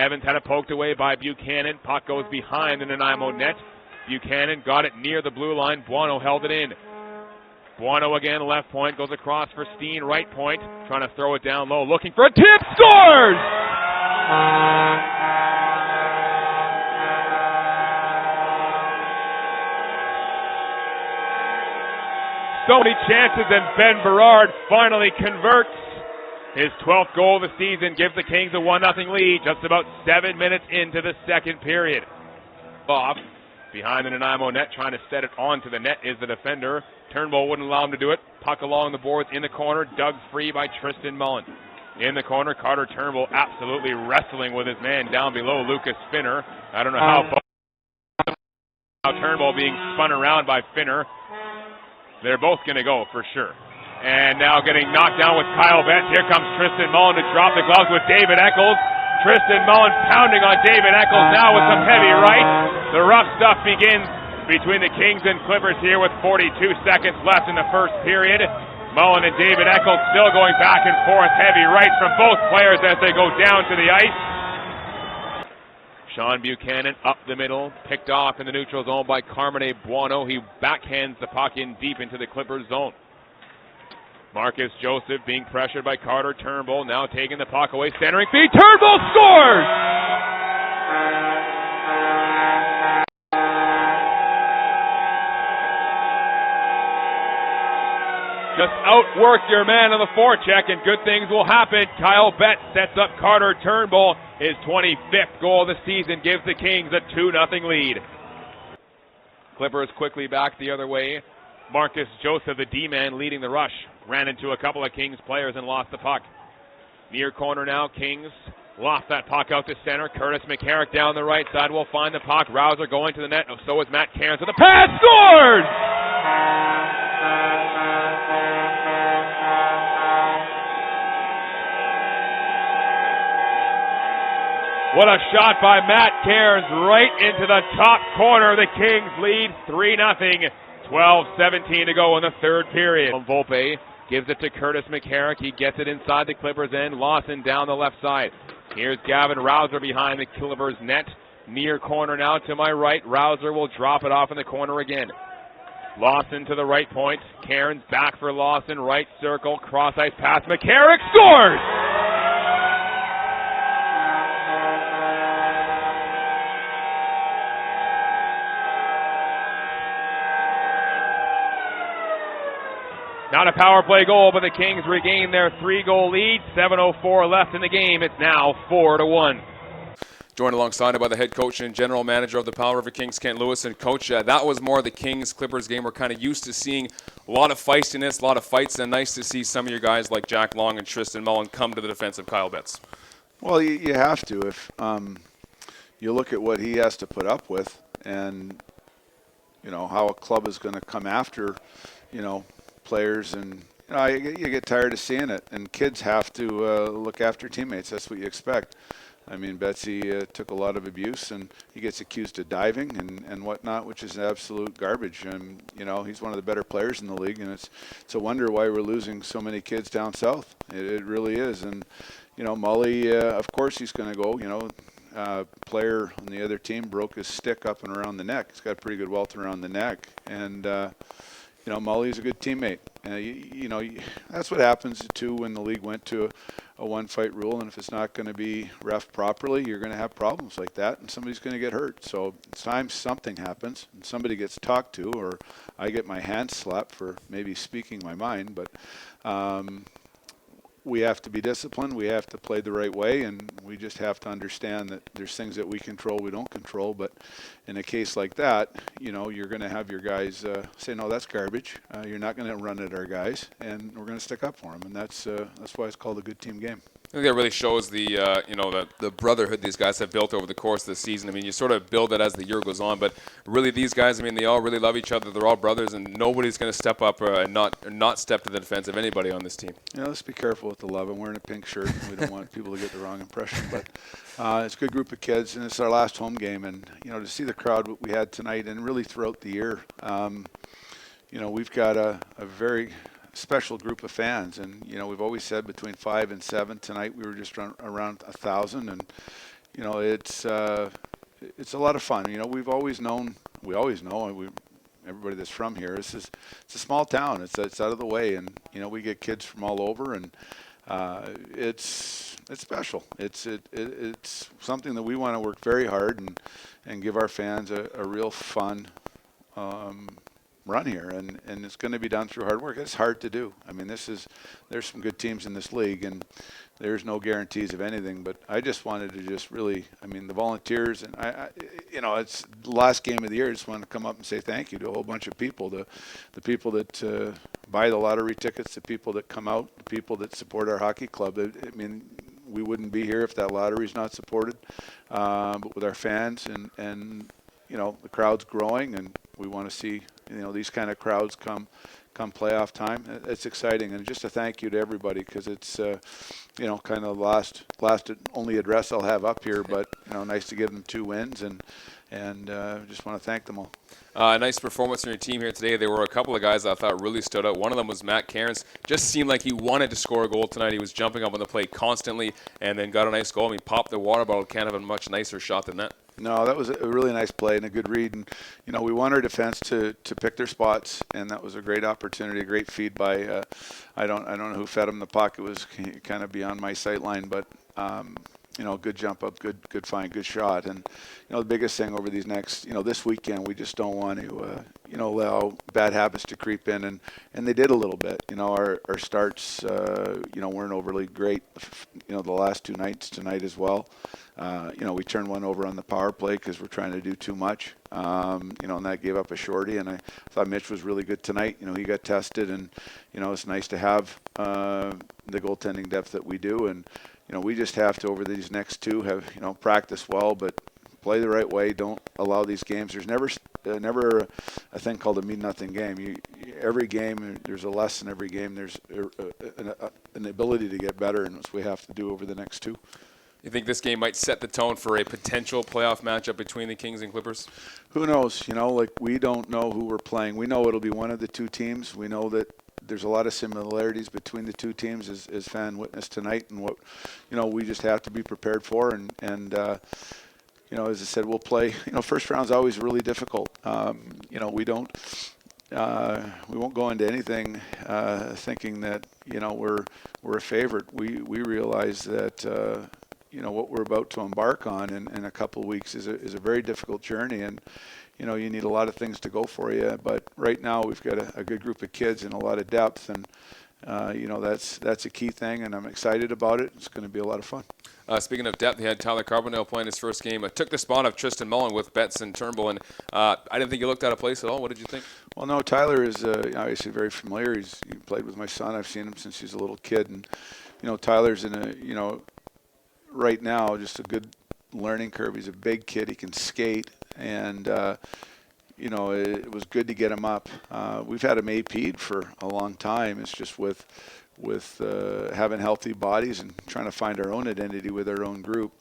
Evans had it poked away by Buchanan. Puck goes behind the Nanaimo net. Buchanan got it near the blue line. Buono held it in. Buono again, left point, goes across for Steen, right point, trying to throw it down low, looking for a tip, scores! So many chances, and Ben Berard finally converts. His 12th goal of the season gives the Kings a 1-0 lead, just about 7 minutes into the second period. Off behind the Nanaimo net, trying to set it onto the net is the defender. Turnbull wouldn't allow him to do it. Puck along the boards in the corner, dug free by Tristan Mullen. In the corner, Carter Turnbull absolutely wrestling with his man down below, Lucas Finner. I don't know how Turnbull being spun around by Finner. They're both going to go for sure. And now getting knocked down with Kyle Betts. Here comes Tristan Mullen to drop the gloves with David Eccles. Tristan Mullen pounding on David Eccles now with some heavy right. The rough stuff begins between the Kings and Clippers here with 42 seconds left in the first period. Mullen and David Eccles still going back and forth. Heavy rights from both players as they go down to the ice. Sean Buchanan up the middle, picked off in the neutral zone by Carmine Buono. He backhands the puck in deep into the Clippers zone. Marcus Joseph being pressured by Carter Turnbull, now taking the puck away, centering feed, Turnbull scores! Just outwork your man on the forecheck and good things will happen. Kyle Betts sets up Carter Turnbull. His 25th goal of the season gives the Kings a 2-0 lead. Clippers quickly back the other way. Marcus Joseph, the D-man, leading the rush. Ran into a couple of Kings players and lost the puck. Near corner now, Kings lost that puck out to center. Curtis McCarrick down the right side will find the puck. Rouser going to the net. So is Matt Cairns with the pass. Scores! What a shot by Matt Cairns right into the top corner. The Kings lead 3-0. 12:17 to go in the third period. Volpe gives it to Curtis McCarrick. He gets it inside the Clippers end. Lawson down the left side. Here's Gavin Rouser behind the Clippers net. Near corner now to my right. Rouser will drop it off in the corner again. Lawson to the right point. Cairns back for Lawson. Right circle. Cross ice pass. McCarrick scores! Not a power play goal, but the Kings regain their 3-goal lead. 7:04 left in the game. It's now 4-1. Joined alongside by the head coach and general manager of the Powell River Kings, Kent Lewis. And Coach, that was more the Kings-Clippers game. We're kind of used to seeing a lot of feistiness, a lot of fights, and nice to see some of your guys like Jack Long and Tristan Mullen come to the defense of Kyle Betts. Well, you have to. If you look at what he has to put up with and, how a club is going to come after, players, and you get tired of seeing it, and kids have to look after teammates. That's what you expect. I mean, Betsy took a lot of abuse, and he gets accused of diving and whatnot, which is absolute garbage. And he's one of the better players in the league, and it's a wonder why we're losing so many kids down south. It really is. And Mully, of course he's going to go. Player on the other team broke his stick up and around the neck. He's got a pretty good welt around the neck, and Mully's a good teammate. That's what happens too when the league went to a one-fight rule, and if it's not going to be ref properly, you're going to have problems like that, and somebody's going to get hurt. So it's time something happens, and somebody gets talked to, or I get my hand slapped for maybe speaking my mind, but we have to be disciplined. We have to play the right way, and we just have to understand that there's things that we control, we don't control. But in a case like that, you're going to have your guys say, no, that's garbage. You're not going to run at our guys, and we're going to stick up for them. And that's why it's called a good team game. I think that really shows the the brotherhood these guys have built over the course of the season. I mean, you sort of build it as the year goes on, but really these guys, I mean, they all really love each other. They're all brothers, and nobody's going to step up and not step to the defense of anybody on this team. Let's be careful with the love. I'm wearing a pink shirt. We don't want people to get the wrong impression, but it's a good group of kids, and it's our last home game. And to see the crowd we had tonight, and really throughout the year, we've got a very special group of fans, and we've always said between 5 and 7. Tonight we were just around 1,000, and it's a lot of fun. We always know, everybody that's from here, it's a small town. It's out of the way, and we get kids from all over, and it's special. It's something that we want to work very hard and give our fans a real fun run here, and it's going to be done through hard work. It's hard to do. I mean, there's some good teams in this league, and there's no guarantees of anything. But I just wanted to the volunteers, and it's the last game of the year. I just wanted to come up and say thank you to a whole bunch of people, the people that buy the lottery tickets, the people that come out, the people that support our hockey club. We wouldn't be here if that lottery's not supported. But with our fans and the crowd's growing, and we want to see these kind of crowds come playoff time. It's exciting, and just a thank you to everybody, because it's kind of last only address I'll have up here, but nice to give them 2 wins, and just want to thank them all. Nice performance from your team here today. There were a couple of guys I thought really stood out. One of them was Matt Cairns. Just seemed like he wanted to score a goal tonight. He was jumping up on the plate constantly, and then got a nice goal. Popped the water bottle. Can't have a much nicer shot than that. No, that was a really nice play and a good read. And, we want our defense to pick their spots, and that was a great opportunity, a great feed by, I don't know who fed him the puck. It was kind of beyond my sight line, but, good jump up, good find, good shot. And, the biggest thing over these next, this weekend, we just don't want to, allow bad habits to creep in. And they did a little bit. Our starts, weren't overly great, the last 2 nights tonight as well. We turned one over on the power play because we're trying to do too much, and that gave up a shorty. And I thought Mitch was really good tonight. He got tested, and, it's nice to have the goaltending depth that we do. And, we just have to, over these next 2, have, practice well, but play the right way. Don't allow these games. There's never a thing called a mean-nothing game. Every game, there's a lesson. Every game, there's an ability to get better, and that's what we have to do over the next 2. You think this game might set the tone for a potential playoff matchup between the Kings and Clippers? Who knows? We don't know who we're playing. We know it'll be one of the 2 teams. We know that there's a lot of similarities between the 2 teams, as fan witnessed tonight, and what we just have to be prepared for. And as I said, we'll play. First round's always really difficult. We won't go into anything thinking that we're a favorite. We realize that what we're about to embark on in a couple of weeks is a very difficult journey, and you need a lot of things to go for you. But right now we've got a good group of kids and a lot of depth, and that's a key thing, and I'm excited about it. It's going to be a lot of fun. Speaking of depth, he had Tyler Carbondale playing his first game. Took the spot of Tristan Mullen with Betts and Turnbull, and I didn't think he looked out of place at all. What did you think? Well, no, Tyler is obviously very familiar. He played with my son. I've seen him since he's a little kid, and Tyler's in right now just a good learning curve. He's a big kid. He can skate, and it was good to get him up. We've had him AP'd for a long time. It's just with having healthy bodies and trying to find our own identity with our own group.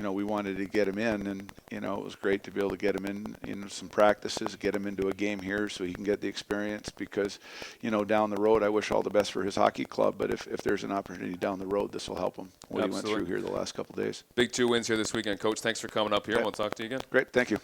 We wanted to get him in, and it was great to be able to get him in some practices, get him into a game here so he can get the experience, because down the road, I wish all the best for his hockey club, but if there's an opportunity down the road, this will help him. What he went through here the last couple of days. Big 2 wins here this weekend, Coach. Thanks for coming up here, and we'll talk to you again. Great, thank you.